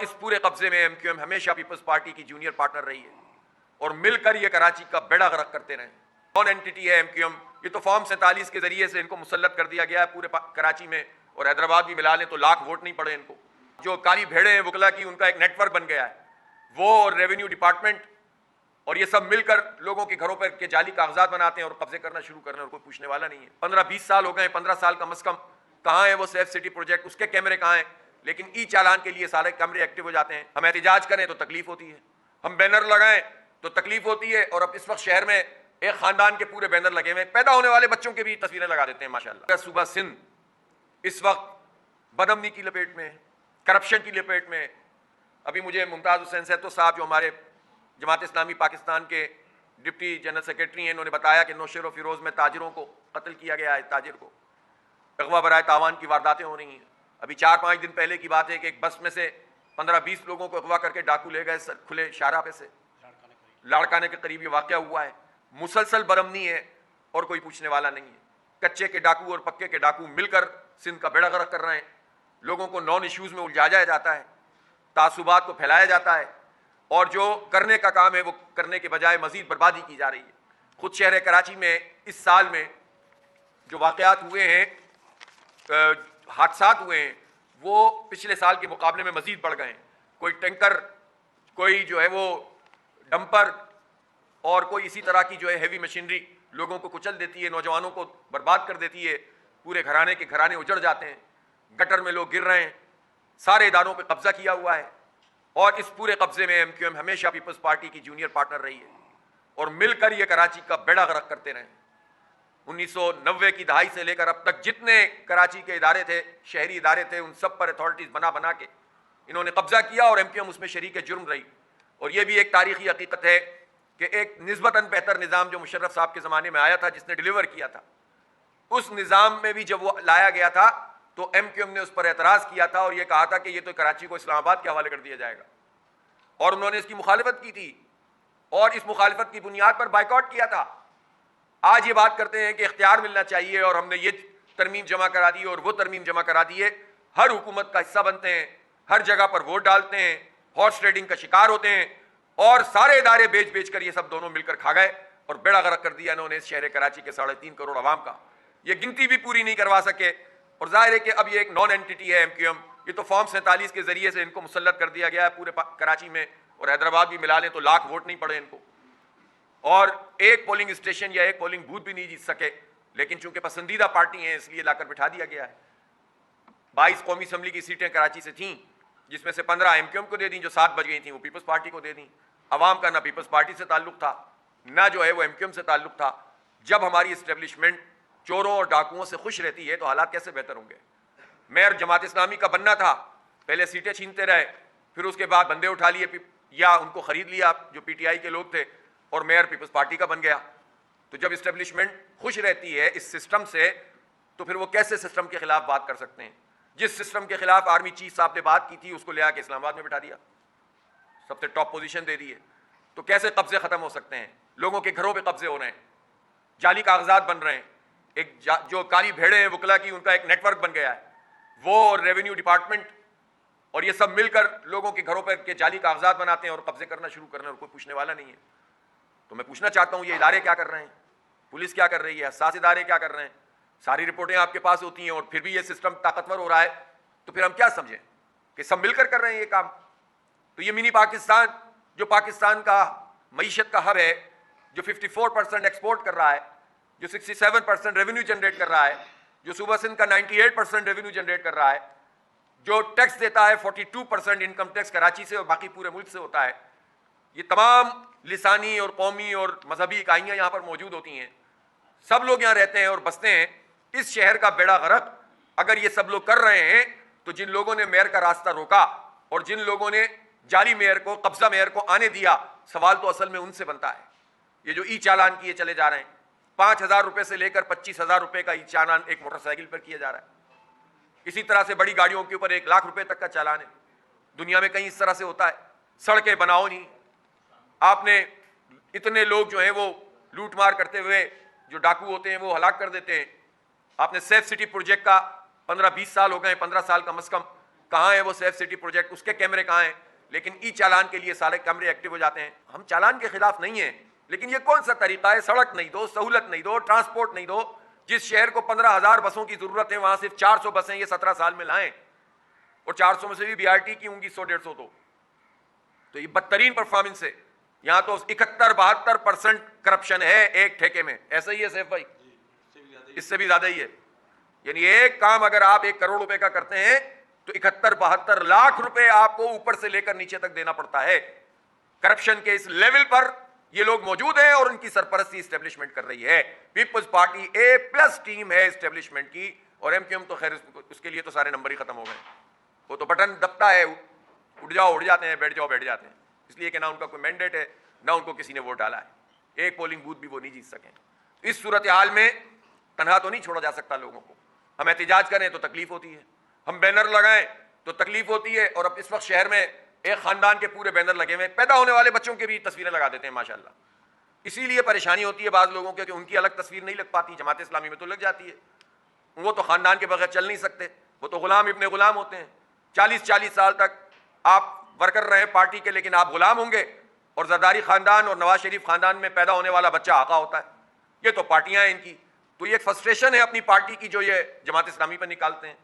इस पूरे कब्जे में एमक्यूएम हमेशा पीपल्स पार्टी की जूनियर पार्टनर रही है और मिलकर ये कराची का बेड़ा गर्क करते रहे। नॉन एंटिटी है एमक्यूएम, ये तो फॉर्म 47 के जरिए से इनको मुसल्लत कर दिया गया है पूरे कराची में, और हैदराबाद भी मिला लें तो लाख वोट नहीं पड़े इनको। जो काली भेड़े हैं वकला की, उनका एक नेटवर्क बन गया है, वो और रेवेन्यू डिपार्टमेंट और ये सब मिलकर लोगों के घरों पर के जाली कागजात बनाते हैं और कब्जे करना शुरू कर रहे हैं, और कोई पूछने वाला नहीं है। 15-20 साल हो गए, 15 साल कम से कम। कहाँ है वो सेफ सिटी प्रोजेक्ट, उसके कैमरे कहाँ हैं? लेकिन ई चालान के लिए सारे कैमरे एक्टिव हो जाते हैं। हम एहतजाज करें तो तकलीफ होती है, हम बैनर लगाएं तो तकलीफ होती है। और अब इस वक्त शहर में एक खानदान के पूरे बैनर लगे हुए, पैदा होने वाले बच्चों के भी तस्वीरें लगा देते हैं माशाल्लाह। सूबा सिंध इस वक्त बदअमनी की लपेट में, करप्शन की लपेट में। अभी मुझे मुमताज़ हुसैन सैतो साहब जो हमारे जमात इस्लामी पाकिस्तान के डिप्टी जनरल सेक्रेटरी हैं, इन्होंने बताया कि नौशेर और फिरोज में ताजिरों को कत्ल किया गया है। ताजिर को अगवा बराए तावान की वारदातें हो रही हैं। अभी 4-5 दिन पहले की बात है कि एक बस में से 15-20 लोगों को अगवा करके डाकू ले गए खुले शाहराह पे से, लाड़काने के करीब ये वाक़या हुआ है। मुसलसल बरमनी है और कोई पूछने वाला नहीं है। कच्चे के डाकू और पक्के के डाकू मिलकर सिंध का बेड़ा गर्क कर रहे हैं। लोगों को नॉन इश्यूज़ में उलझाया जाता है, तासुबात को फैलाया जाता है, और जो करने का काम है वो करने के बजाय मजीद बर्बादी की जा रही है। खुद शहर कराची में इस साल में जो वाक़यात हुए हैं, हादसात हुए हैं, वो पिछले साल के मुकाबले में मजीद बढ़ गए हैं। कोई टैंकर, कोई जो है वो डंपर और कोई इसी तरह की जो है हैवी मशीनरी लोगों को कुचल देती है, नौजवानों को बर्बाद कर देती है। पूरे घराने के घराने उजड़ जाते हैं, गटर में लोग गिर रहे हैं। सारे इदारों पर कब्जा किया हुआ है और इस पूरे कब्जे में एमक्यूएम हमेशा पीपल्स पार्टी की जूनियर पार्टनर रही है और मिलकर ये कराची का बेड़ा गर्क करते रहे। 1990 की दहाई से लेकर अब तक जितने कराची के इदारे थे, शहरी इदारे थे, उन सब पर अथॉरिटीज़ बना बना के इन्होंने कब्जा किया और एमक्यूएम उसमें शरीक जुर्म रही। और ये भी एक तारीखी हकीकत है कि एक निस्बतन बेहतर निज़ाम जो मुशर्रफ साहब के ज़माने में आया था, जिसने डिलीवर किया था, उस निज़ाम में भी जब वो लाया गया था तो एमक्यूएम ने उस पर एतराज़ किया था और ये कहा था कि ये तो कराची को इस्लामाबाद के हवाले कर दिया जाएगा, और उन्होंने इसकी मुखालिफत की थी और इस मुखालिफत की बुनियाद पर बाइकआउट किया था। आज ये बात करते हैं कि इख्तियार मिलना चाहिए और हमने ये तरमीम जमा करा दी और वो तरमीम जमा करा दी है। हर हुकूमत का हिस्सा बनते हैं, हर जगह पर वोट डालते हैं, हॉर्स ट्रेडिंग का शिकार होते हैं और सारे इदारे बेच बेच कर ये सब दोनों मिलकर खा गए और बेड़ा गर्क कर दिया इन्होंने इस शहर कराची के 3.5 करोड़ आवाम का। ये गिनती भी पूरी नहीं करवा सके। और जाहिर है कि अब ये एक नॉन एंटिटी है एमक्यूएम, ये तो फॉर्म 47 के जरिए से इनको मुसल्लत कर दिया गया है पूरे कराची में, और हैदराबाद भी मिला लें तो लाख वोट नहीं पड़े इनको, और एक पोलिंग स्टेशन या एक पोलिंग बूथ भी नहीं जीत सके। लेकिन चूंकि पसंदीदा पार्टी हैं इसलिए लाकर बिठा दिया गया है। 22 कौमी असम्बली की सीटें कराची से थीं, जिसमें से 15 एमक्यूएम को दे दी, जो 7 बच गई थी वो पीपल्स पार्टी को दे दी। अवाम का ना पीपल्स पार्टी से ताल्लुक था, ना जो है वो एमक्यूएम से ताल्लुक था। जब हमारी इस्टेब्लिशमेंट चोरों और डाकुओं से खुश रहती है तो हालात कैसे बेहतर होंगे। मेयर जमात इस्लामी का बनना था, पहले सीटें छीनते रहे, फिर उसके बाद बंदे उठा लिए या उनको खरीद लिया जो पीटीआई के लोग थे, और मेयर पीपल्स पार्टी का बन गया। तो जब इस्टेब्लिशमेंट खुश रहती है इस सिस्टम से, तो फिर वो कैसे सिस्टम के खिलाफ बात कर सकते हैं। जिस सिस्टम के खिलाफ आर्मी चीफ साहब ने बात की थी उसको ले आके इस्लामाबाद में बिठा दिया, सबसे टॉप पोजीशन दे दी है। तो कैसे कब्जे खत्म हो सकते हैं? लोगों के घरों पे कब्जे हो रहे हैं, जाली कागजात बन रहे हैं। एक जो काली भेड़े हैं वकला की, उनका एक नेटवर्क बन गया है, वो और रेवेन्यू डिपार्टमेंट और ये सब मिलकर लोगों के घरों पर के जाली कागजात बनाते हैं और कब्जे करना शुरू कर रहे हैं, और कोई पूछने वाला नहीं है। तो मैं पूछना चाहता हूँ, ये इदारे क्या कर रहे हैं? पुलिस क्या कर रही है? हसास इदारे क्या कर रहे हैं? सारी रिपोर्टें आपके पास होती हैं और फिर भी ये सिस्टम ताकतवर हो रहा है, तो फिर हम क्या समझें कि सब मिलकर कर रहे हैं ये काम। तो ये मिनी पाकिस्तान, जो पाकिस्तान का मईशत का हब है, जो 54% एक्सपोर्ट कर रहा है, जो 67% रेवेन्यू जनरेट कर रहा है, जो सूबा सिंध का 98% रेवेन्यू जनरेट कर रहा है, जो टैक्स देता है 42% इनकम टैक्स कराची से और बाकी पूरे मुल्क से होता है। ये तमाम लिसानी और कौमी और मजहबी इकाइयाँ यहाँ पर मौजूद होती हैं, सब लोग यहाँ रहते हैं और बसते हैं। इस शहर का बेड़ा गर्क अगर ये सब लोग कर रहे हैं, तो जिन लोगों ने मेयर का रास्ता रोका और जिन लोगों ने जाली मेयर को, कब्जा मेयर को आने दिया, सवाल तो असल में उनसे बनता है। ये जो ई चालान किए चले जा रहे हैं, 5,000 रुपये से लेकर 25,000 रुपये का ई चालान एक मोटरसाइकिल पर किया जा रहा है। इसी तरह से बड़ी गाड़ियों के ऊपर 1 लाख रुपए तक का चालान है। दुनिया में कहीं इस तरह से होता है? सड़कें बनाओ नहीं, आपने इतने लोग जो हैं वो लूट मार करते हुए जो डाकू होते हैं वो हलाक कर देते हैं। आपने सेफ सिटी प्रोजेक्ट का 15-20 साल हो गए, 15 साल कम से कम, कहाँ है वो सेफ सिटी प्रोजेक्ट, उसके कैमरे कहाँ हैं? लेकिन ई चालान के लिए सारे कैमरे एक्टिव हो जाते हैं। हम चालान के खिलाफ नहीं है, लेकिन ये कौन सा तरीका है? सड़क नहीं दो, सहूलत नहीं दो, ट्रांसपोर्ट नहीं दो। जिस शहर को 15,000 बसों की जरूरत है वहां सिर्फ 400 बसें ये 17 साल में लाएं, और 400 में से भी बीआरटी की होंगी 100-150। तो ये बदतरीन परफॉर्मेंस है। यहां तो 71-72% करप्शन है एक ठेके में। ऐसा ही है सैफ भाई? इससे भी ज्यादा ही है। यानी एक काम अगर आप 1 करोड़ रुपए का करते हैं तो 71-72 लाख रुपए आपको ऊपर से लेकर नीचे तक देना पड़ता है। करप्शन के इस लेवल पर ये लोग मौजूद हैं और उनकी सरपरस्ती एस्टेब्लिशमेंट कर रही है। पीपल्स पार्टी A+ टीम है एस्टेब्लिशमेंट की, और MQM तो खैर उसके लिए तो सारे नंबर ही खत्म हो गए। वो तो बटन दबता है, उठ जाओ उठ जाते हैं, बैठ जाओ बैठ जाते हैं, इसलिए कि ना उनका कोई मैंडेट है ना उनको किसी ने वोट डाला है। एक पोलिंग बूथ भी वो नहीं जीत सके। इस सूरत हाल में तनहा तो नहीं छोड़ा जा सकता लोगों को। हम एहतिजाज करें तो तकलीफ होती है, हम बैनर लगाएं तो तकलीफ होती है। और अब इस वक्त शहर में एक खानदान के पूरे बैनर लगे हुए, पैदा होने वाले बच्चों के भी तस्वीरें लगा देते हैं माशाल्लाह। इसीलिए परेशानी होती है बाज लोगों के कि उनकी अलग तस्वीर नहीं लग पाती, जमात इस्लामी में तो लग जाती है। वो तो खानदान के बगैर चल नहीं सकते, वो तो गुलाम इब्ने गुलाम होते हैं। 40-40 साल तक आप वर्कर रहे पार्टी के, लेकिन आप गुलाम होंगे। और जरदारी खानदान और नवाज शरीफ खानदान में पैदा होने वाला बच्चा आका होता है। ये तो पार्टियां हैं इनकी। तो ये एक फ्रस्ट्रेशन है अपनी पार्टी की जो ये जमात इस्लामी पर निकालते हैं।